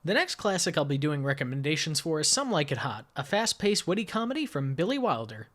The next classic I'll be doing recommendations for is Some Like It Hot, a fast-paced, witty comedy from Billy Wilder.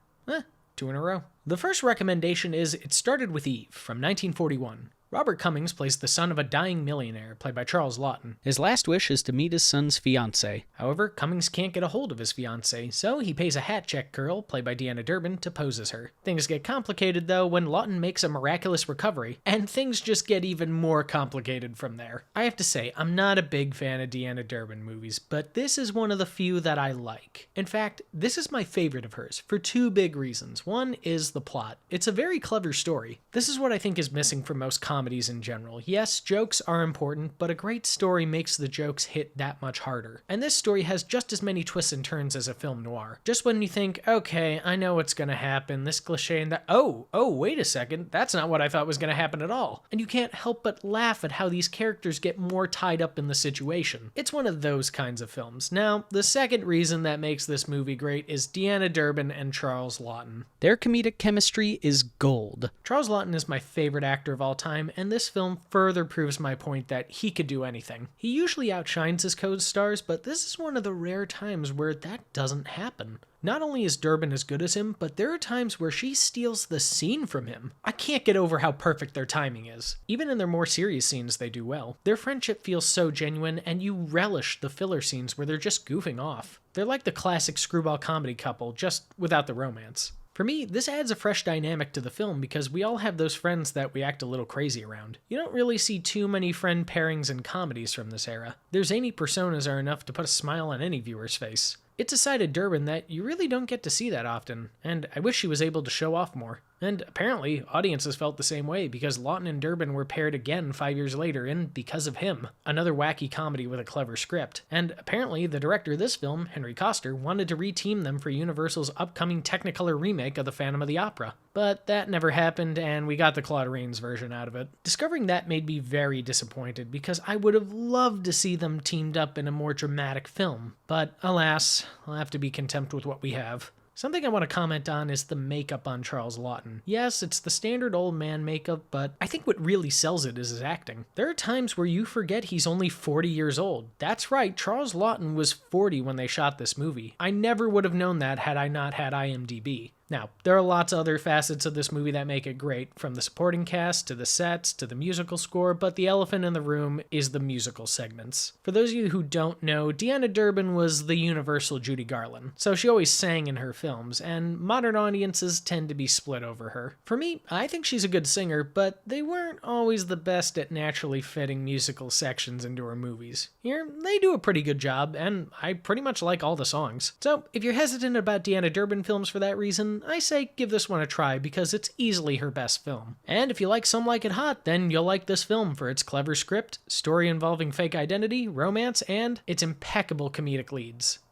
Two in a row. The first recommendation is It Started With Eve, from 1941. Robert Cummings plays the son of a dying millionaire, played by Charles Laughton. His last wish is to meet his son's fiancée. However, Cummings can't get a hold of his fiancée, so he pays a hat check girl, played by Deanna Durbin, to pose as her. Things get complicated, though, when Laughton makes a miraculous recovery, and things just get even more complicated from there. I have to say, I'm not a big fan of Deanna Durbin movies, but this is one of the few that I like. In fact, this is my favorite of hers, for two big reasons. One is the plot. It's a very clever story. This is what I think is missing from most comedies in general. Yes, jokes are important, but a great story makes the jokes hit that much harder. And this story has just as many twists and turns as a film noir. Just when you think, okay, I know what's gonna happen, this cliche and that, oh, wait a second, that's not what I thought was gonna happen at all. And you can't help but laugh at how these characters get more tied up in the situation. It's one of those kinds of films. Now, the second reason that makes this movie great is Deanna Durbin and Charles Laughton. Their comedic chemistry is gold. Charles Laughton is my favorite actor of all time, and this film further proves my point that he could do anything. He usually outshines his co-stars, but this is one of the rare times where that doesn't happen. Not only is Durbin as good as him, but there are times where she steals the scene from him. I can't get over how perfect their timing is. Even in their more serious scenes, they do well. Their friendship feels so genuine, and you relish the filler scenes where they're just goofing off. They're like the classic screwball comedy couple, just without the romance. For me, this adds a fresh dynamic to the film because we all have those friends that we act a little crazy around. You don't really see too many friend pairings in comedies from this era. Their zany personas are enough to put a smile on any viewer's face. It's a side of Durbin that you really don't get to see that often, and I wish she was able to show off more. And apparently, audiences felt the same way because Laughton and Durbin were paired again 5 years later in Because of Him, another wacky comedy with a clever script. And apparently, the director of this film, Henry Koster, wanted to reteam them for Universal's upcoming Technicolor remake of The Phantom of the Opera. But that never happened, and we got the Claude Rains version out of it. Discovering that made me very disappointed because I would have loved to see them teamed up in a more dramatic film. But alas, I'll have to be content with what we have. Something I want to comment on is the makeup on Charles Laughton. Yes, it's the standard old man makeup, but I think what really sells it is his acting. There are times where you forget he's only 40 years old. That's right, Charles Laughton was 40 when they shot this movie. I never would have known that had I not had IMDb. Now, there are lots of other facets of this movie that make it great, from the supporting cast, to the sets, to the musical score, but the elephant in the room is the musical segments. For those of you who don't know, Deanna Durbin was the universal Judy Garland, so she always sang in her films, and modern audiences tend to be split over her. For me, I think she's a good singer, but they weren't always the best at naturally fitting musical sections into her movies. Here, they do a pretty good job, and I pretty much like all the songs. So, if you're hesitant about Deanna Durbin films for that reason, I say give this one a try because it's easily her best film. And if you like Some Like It Hot, then you'll like this film for its clever script, story involving fake identity, romance, and its impeccable comedic leads.